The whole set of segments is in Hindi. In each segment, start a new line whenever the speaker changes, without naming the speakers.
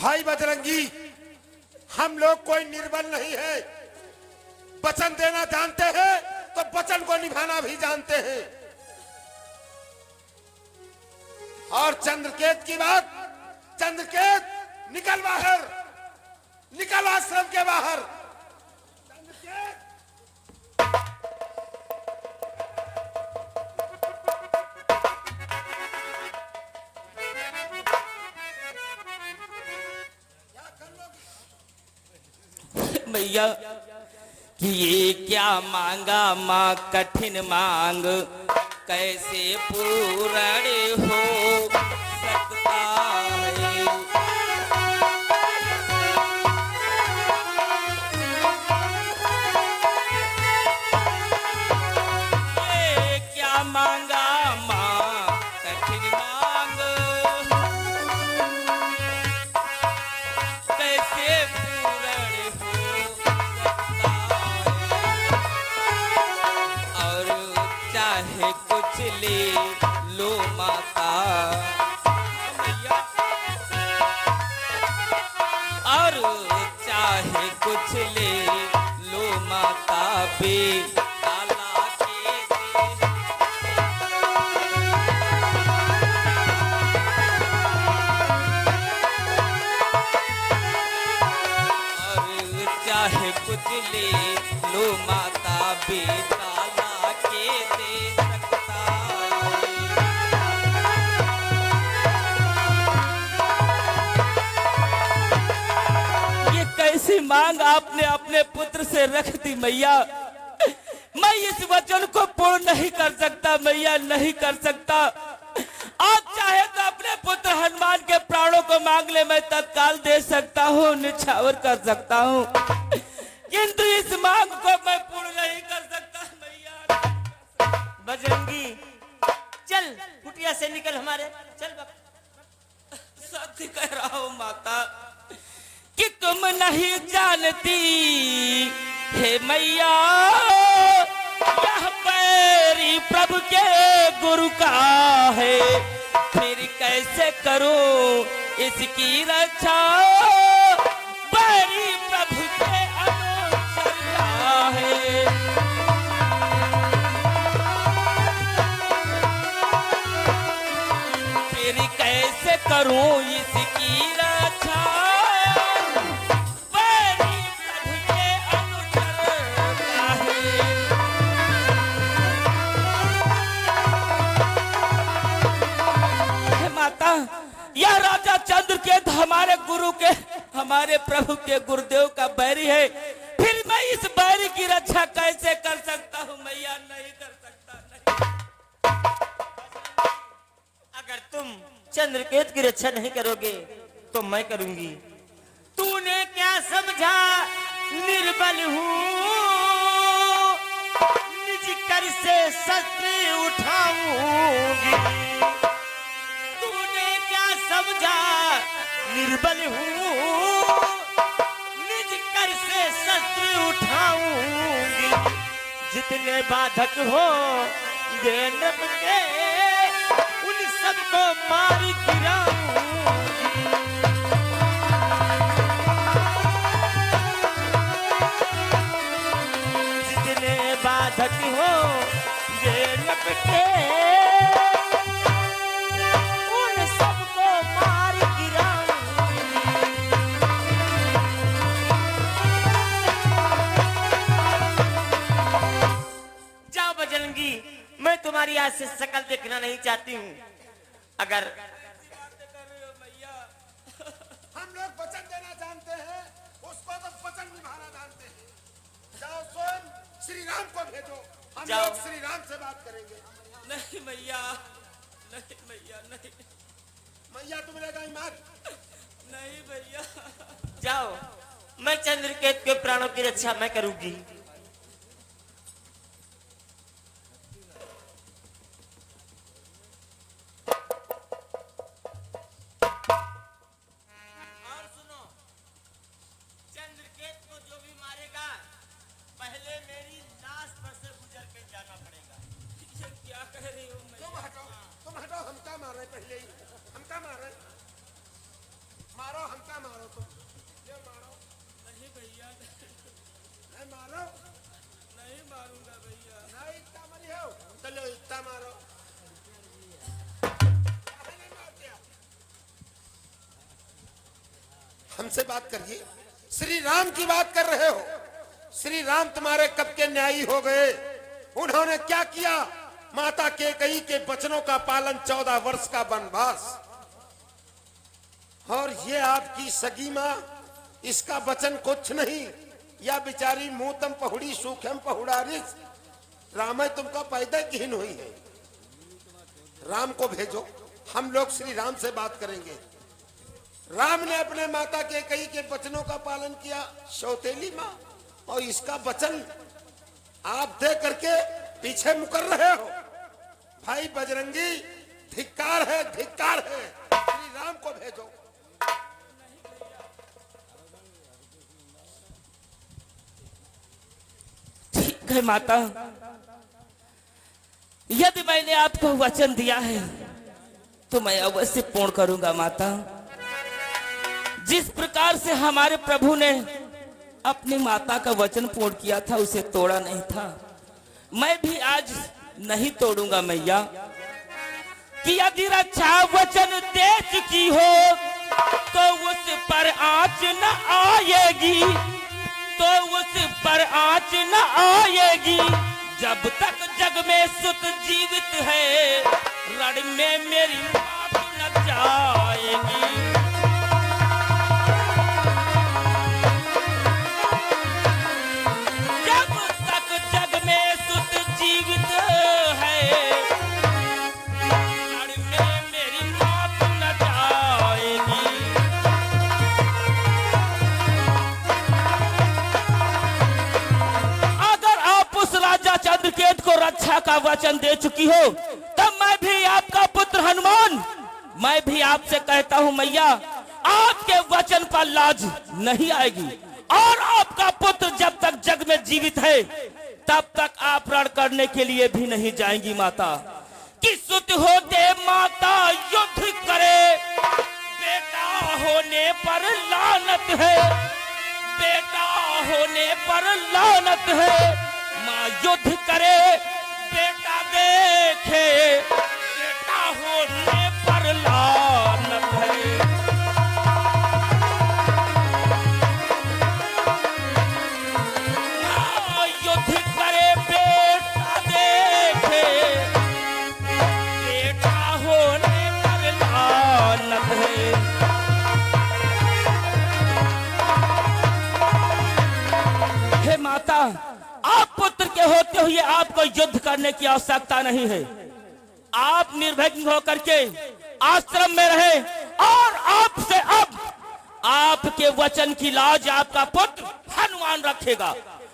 भाई बजरंगी, हम लोग कोई निर्बल नहीं है। वचन देना जानते हैं तो वचन को निभाना भी जानते हैं। और चंद्रकेत की बात, चंद्रकेत निकल बाहर, निकल आश्रम के बाहर। चंद्रकेत
भैया कि ये क्या मांगा माँ कठिन मांग, कैसे पूर्ण हो सकता है। ये क्या मांगा माँ कठिन मांग, कैसे पूर्ण हो सकता है। और चाहे कुछ ले लो माता, और चाहे कुछ ले लो माता बेताला के दे। और चाहे कुछ ले लो माता बेताला के दे सकता है। ये कैसी मांग आपने अपने पुत्र से रख दी मैया। मैं इस वचन को पूर्ण नहीं कर सकता मैया, नहीं कर सकता। आप चाहे तो अपने पुत्र हनुमान के प्राणों को मांग ले, मैं तत्काल दे सकता हूँ, निछावर कर सकता हूँ, किंतु इस मांग को मैं पूर्ण नहीं कर सकता मैया।
बजरंगी चल, कुटिया से निकल हमारे, चल बाबा।
सत्य कह रहा हूँ माता कि तुम नहीं जानती हे मैया, यह बैरी प्रभु के गुरु का है, फिर कैसे करूं इसकी रक्षा। बैरी प्रभु के अनुचर का है, फिर कैसे करूं इसकी रक्षा। बैरी प्रभु के अनुचर का है। हे माता, यह राजा चंद्रकेत हमारे गुरु के, हमारे प्रभु के गुरुदेव का बैरी है, फिर मैं इस बैरी की रक्षा कैसे कर सकता हूँ मैया, नहीं कर सकता नहीं।
अगर तुम चंद्रकेत की रक्षा नहीं करोगे तो मैं करूंगी। तूने क्या समझा निर्बल हूँ, निज कर से शस्त्र उठाऊंगी। तूने क्या समझा निर्बल हूँ, निज कर से शस्त्र उठाऊंगी। जितने बाधक हो नभ के, उन सबको मार गिराऊंगी। जितने बाधक हो नभ के, उन सबको मार गिराऊंगी। जाओ बजरंगी, मैं तुम्हारी आज से शकल देखना नहीं चाहती हूँ। अगर
हम लोग वचन देना जानते हैं, उसको तो वचन निभाना जानते हैं। जाओ स्वयं श्री राम को भेजो, हम
जाओ।
लोग श्री राम से बात करेंगे।
नहीं मैया, नहीं मैया, नहीं
मैया तुम रहेगा ईमान।
नहीं भैया।
जाओ, मैं चंद्रकेत के प्राणों की रक्षा मैं करूंगी। और सुनो, चंद्रकेत को जो भी मारेगा, पहले मेरी लाश पर से गुजर के जाना पड़ेगा।
ये क्या कह रही हो मैया?
तुम हटाओ, हम क्या मार रहे पहले ही, हम क्या मार रहे। मारो, हमका मारो तुम, ये मारो।
नहीं भैया,
नहीं मारो,
नहीं मारूंगा भैया।
नहीं इतना मरी हो, चलो इतना मारो। नहीं मारते आप। हमसे बात करिए, श्री राम की बात कर रहे हो। श्री राम तुम्हारे कब के न्यायी हो गए? उन्होंने क्या किया? माता कैकेयी के वचनों का पालन, 14 वर्ष का वनवास। और ये आपकी सगी मां, इसका वचन कुछ नहीं। या बिचारी मुंहतम पहुड़ी सूखम पहुड़ारिस, राम तुमका पैदा कीन हुई है। राम को भेजो, हम लोग श्री राम से बात करेंगे। राम ने अपने माता कैकेयी के वचनों का पालन किया, सौतेली मां, और इसका वचन आप दे करके पीछे मुकर रहे हो। भाई बजरंगी, धिक्कार है, धिक्कार है। श्री राम को भेजो।
ठीक है माता, यदि मैंने आपको वचन दिया है तो मैं अवश्य पूर्ण करूंगा माता। जिस प्रकार से हमारे प्रभु ने अपनी माता का वचन पूर्ण किया था, उसे तोड़ा नहीं था, मैं भी आज नहीं तोड़ूंगा मैया। कि यदि रक्षा वचन दे चुकी हो तो उस पर आंच न आएगी, तो उस पर आंच न आएगी। जब तक जग में सुत जीवित है, रण में मेरी बात न जाएगी। चंद्रकेत को रक्षा का वचन दे चुकी हो, तब मैं भी आपका पुत्र हनुमान, मैं भी आपसे कहता हूं मैया, आपके वचन पर लाज नहीं आएगी। और आपका पुत्र जब तक जग में जीवित है, तब तक आप रण करने के लिए भी नहीं जाएंगी माता। कि सुत होते माता युद्ध करे, बेटा होने पर लानत है, बेटा होने पर लानत है। माँ युद्ध करे, बेटा देखे, बेटा होने पर लानत है। माँ युद्ध करे, बेटा देखे, बेटा होने पर लानत है। हे माता, आप पुत्र के होते हुए आपको युद्ध करने की आवश्यकता नहीं है। आप निर्भय होकर के आश्रम में रहे, और आपसे अब आपके वचन की लाज आपका पुत्र हनुमान रखेगा।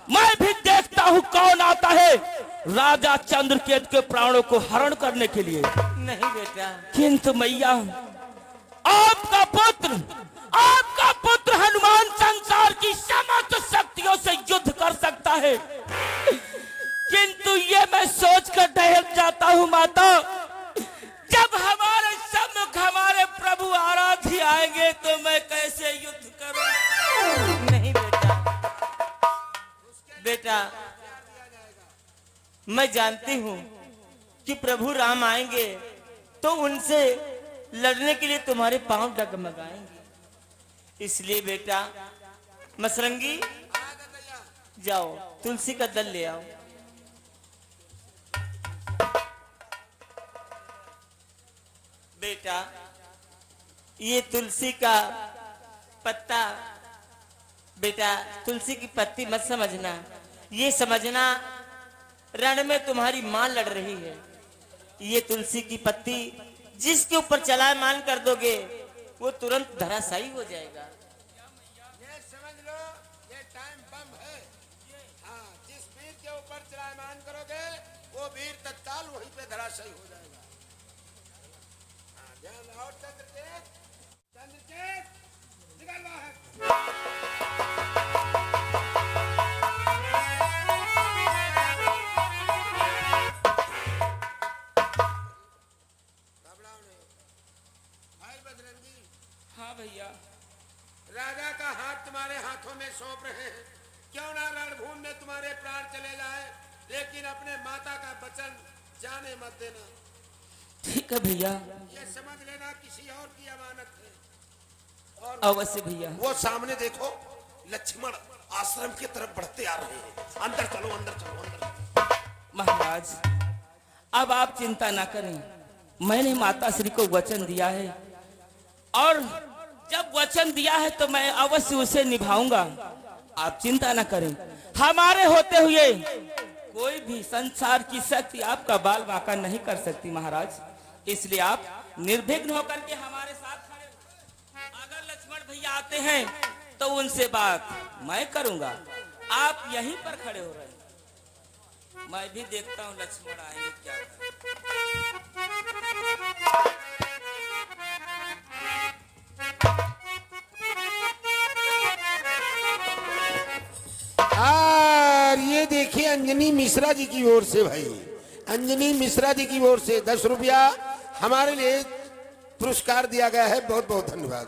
मैं भी देखता हूँ कौन आता है राजा चंद्रकेत के प्राणों को हरण करने के लिए।
नहीं बेटा,
किंतु मैया, आपका पुत्र हनुमान संसार की समस्त शक्तियों से युद्ध कर सकता है। किंतु ये मैं सोच कर ठहर जाता हूँ माता, जब हमारे सम्मुख हमारे प्रभु आराध्य आएंगे तो मैं कैसे युद्ध करूं?
नहीं बेटा, मैं जानती हूँ कि प्रभु राम आएंगे तो उनसे लड़ने के लिए तुम्हारे पांव डगमगाएंगे। इसलिए बेटा मसरंगी, जाओ तुलसी का दल ले आओ। बेटा, ये तुलसी का पत्ता, बेटा तुलसी की पत्ती मत समझना, ये समझना रण में तुम्हारी मां लड़ रही है। ये तुलसी की पत्ती जिसके ऊपर चलायमान कर दोगे वो तुरंत धराशायी हो जाएगा।
ये समझ लो, ये टाइम बम है। हाँ, जिस वीर के ऊपर चलायमान करोगे वो वीर तत्काल वहीं पे धराशायी हो जाएगा। हाँ, ध्यान रहो। चंद्रकेत, निकल बाहर।
भैया।
राजा का हाथ तुम्हारे हाथों में सौंप रहे हैं। क्यों ना रणभूमि में तुम्हारे प्राण चले जाए, लेकिन अपने माता का वचन जाने मत देना।
ठीक है भैया।
ये समझ लेना किसी और की अमानत है। और
अवश्य भैया।
वो सामने देखो, लक्ष्मण आश्रम की तरफ बढ़ते आ रहे हैं। अंदर चलो, अंदर चलो, अंदर।
महाराज अब आप चिंता ना करें, मैंने माता श्री को वचन दिया है और जब वचन दिया है तो मैं अवश्य उसे निभाऊंगा। आप चिंता ना करें, हमारे होते हुए कोई भी संसार की शक्ति आपका बाल बांका नहीं कर सकती महाराज। इसलिए आप निर्विघ्न होकर के हमारे साथ खड़े हो। अगर लक्ष्मण भैया आते हैं तो उनसे बात मैं करूंगा, आप यहीं पर खड़े हो रहे हैं। मैं भी देखता हूँ लक्ष्मण आएंगे क्या
और ये देखिए अंजनी मिश्रा जी की ओर से, भाई अंजनी मिश्रा जी की ओर से 10 रुपया हमारे लिए पुरस्कार दिया गया है। बहुत बहुत धन्यवाद।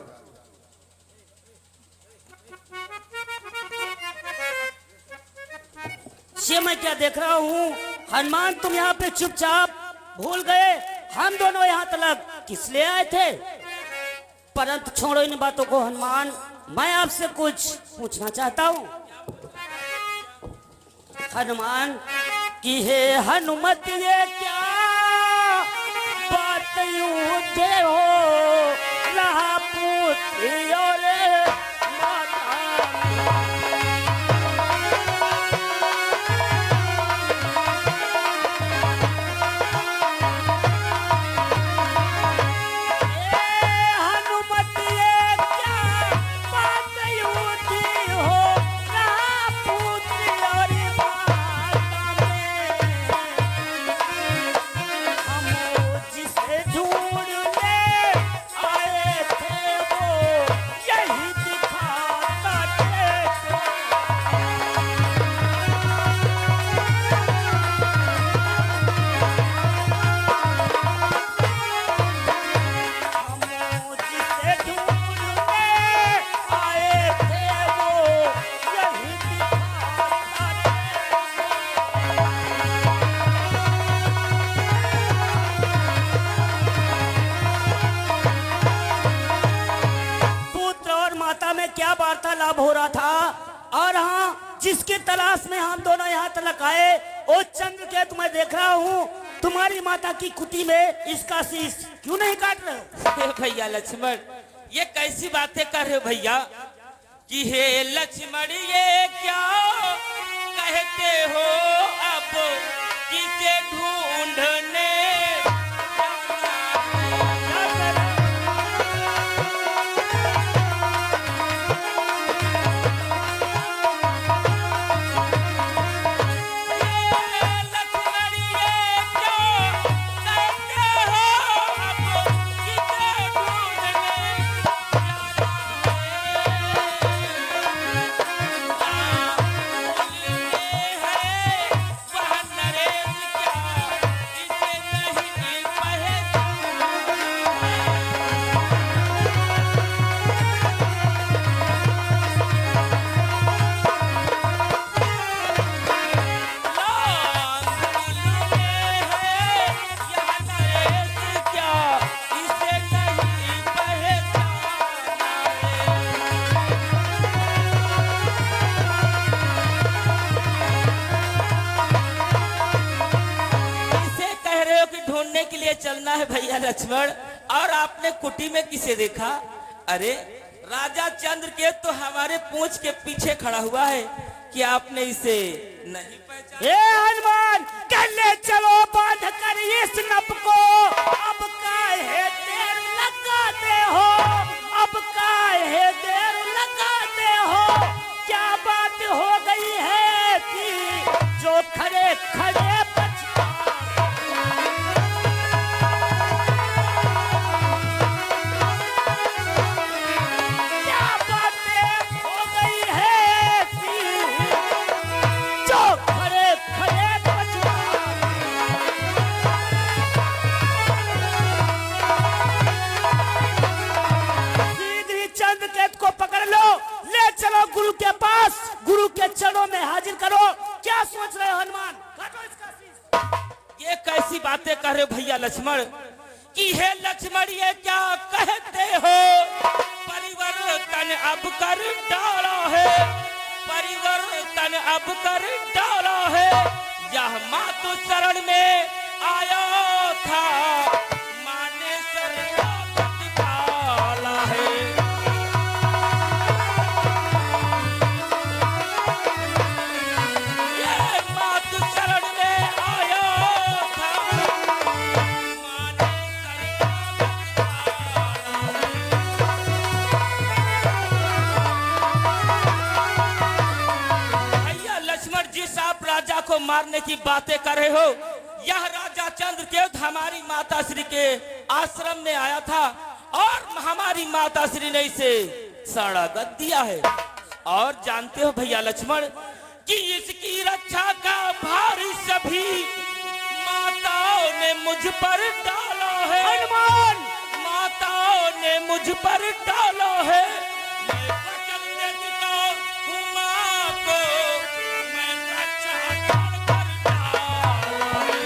ये मैं क्या देख रहा हूँ? हनुमान तुम यहाँ पे चुपचाप भूल गए, हम दोनों यहाँ तलक किस लिए आए थे? परंतु छोड़ो इन बातों को हनुमान, मैं आपसे कुछ पूछना चाहता हूँ। हनुमान की है हनुमत, ये क्या बात यूं दे हो रहा पुत्री और माता। क्या वार्तालाप हो रहा था? और हाँ, जिसकी तलाश में हम दोनों यहाँ तलक आए, ओ चंद्रकेतु मैं देख रहा हूँ तुम्हारी माता की कुटी में इसका शीश क्यों नहीं काट रहे हो?
भैया लक्ष्मण, ये कैसी बातें कर रहे हो भैया कि हे लक्ष्मण ये क्या कहते हो, अब किसे ढूंढने के लिए चलना है भैया लक्ष्मण। और आपने कुटी में किसे देखा? अरे राजा चंद्रकेतु तो हमारे पूंछ के पीछे खड़ा हुआ है कि आपने इसे नहीं पहचाना?
हनुमान कल्ले चलो बांध कर इस नप को, अब काहे देर लगाते हो, अब काहे देर लगाते हो? क्या बात हो गई है कि जो खड़े खड़े
करे भैया लक्ष्मण कि हे लक्ष्मण ये क्या कहते हो, परिवर्तन अब कर डाला है, परिवर्तन अब कर डाला है। यह मातु शरण में आया था, माने शरणागत काला है। ये मातु शरण में आया था, माने शरणागत काला है। भैया लक्ष्मण जिस आप राजा को मारने की बातें कर रहे हो, यह राजा चंद्रकेतु हमारी माता श्री के आश्रम में आया था और हमारी माता श्री ने इसे शरणागत दिया है। और जानते हो भैया लक्ष्मण कि इसकी रक्षा का भार सभी माताओं ने मुझ पर डाला है,
हनुमान
माताओं ने मुझ पर डाला है। मैं वचन दे चुका हूं मां को, मैं रक्षा कर डाला है।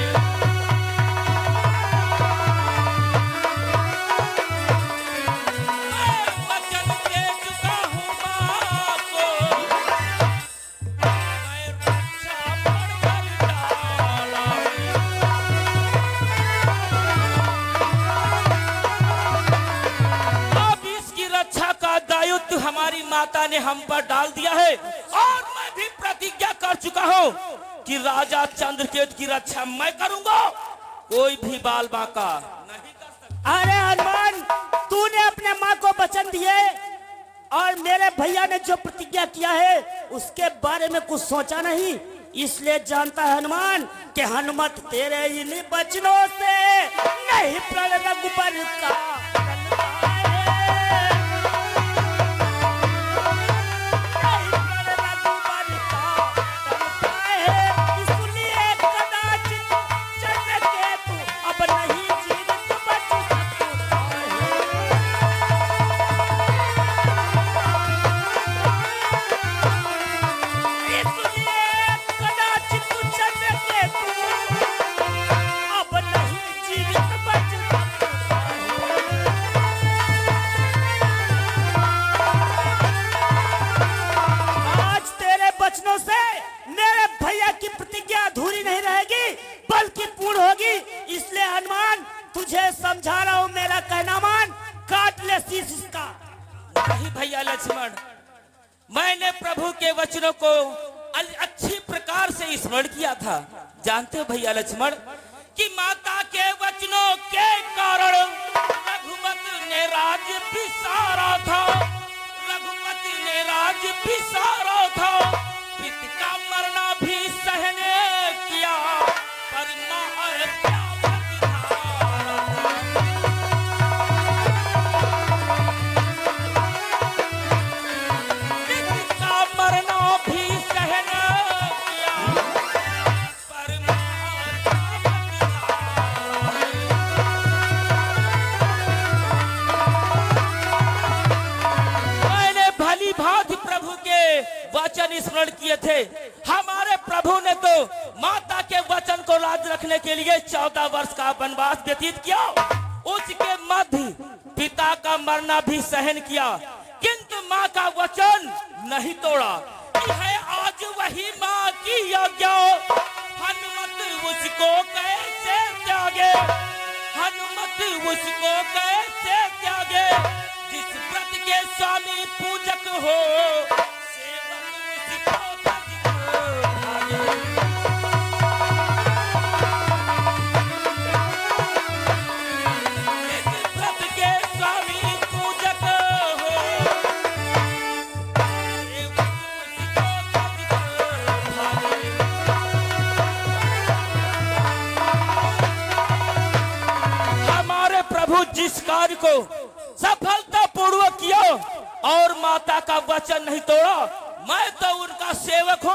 मैं वचन दे चुका हूं मां को, मैं रक्षा कर डाला है। अब इसकी रक्षा का दायित्व हमारी माता ने हम पर डाल दिया है और मैं भी प्रतिज्ञा कर चुका हूँ कि राजा चंद्रकेतु की रक्षा मैं करूंगा, कोई भी बाल बांका नहीं कर सकता।
अरे हनुमान, तूने अपने माँ को वचन दिए और मेरे भैया ने जो प्रतिज्ञा किया है उसके बारे में कुछ सोचा नहीं, इसलिए जानता है हनुमान कि हनुमत तेरे इन वचनों से नहीं प्रण रघुबर का टलता है। नहीं प्रण रघुबर का टलता है। इसलिए कदाचित चंद्रकेतु अब नहीं जीवित बच सकता है। इसलिए कदाचित चंद्रकेतु अब नहीं जीवित बच सकता है। आज तेरे वचनों से मेरे भैया की प्रतिज्ञा अधूरी नहीं रहेगी बल्कि पूर्ण होगी। इसलिए हनुमान तुझे समझा रहा हूं, मेरा कहना मान, काट ले शीश इसका।
नहीं भैया लक्ष्मण, मैंने प्रभु के वचनों को अच्छी प्रकार से स्मरण किया था। जानते हो भैया लक्ष्मण कि माता के वचनों के कारण रघुपति ने राज्य बिसारा था, रघुपति ने राज्य बिसारा था। पिता का मरना भी सहने किया, पर मां हत्या प्रतिहारा का मरना भी सहन किया, पर मैंने भली भांति प्रभु के वचन स्मरण किए थे। हमारे प्रभु ने तो माता के वचन को याद रखने के लिए 14 वर्ष का वनवास व्यतीत किया, उसके मध्य पिता का मरना भी सहन किया, किंतु माँ का वचन नहीं तोड़ा। है आज वही माँ की आज्ञा, हनुमत उसको कैसे त्यागे, हनुमत उसको कैसे त्यागे। जिस व्रत के स्वामी पूजक हो, सेवक उसको तज भागे। जिस व्रत के स्वामी पूजक हो, हमारे प्रभु जिस कार्य को सफलता पूर्वक किया और माता का वचन नहीं तोड़ा, मैं तो उनका सेवक हूं।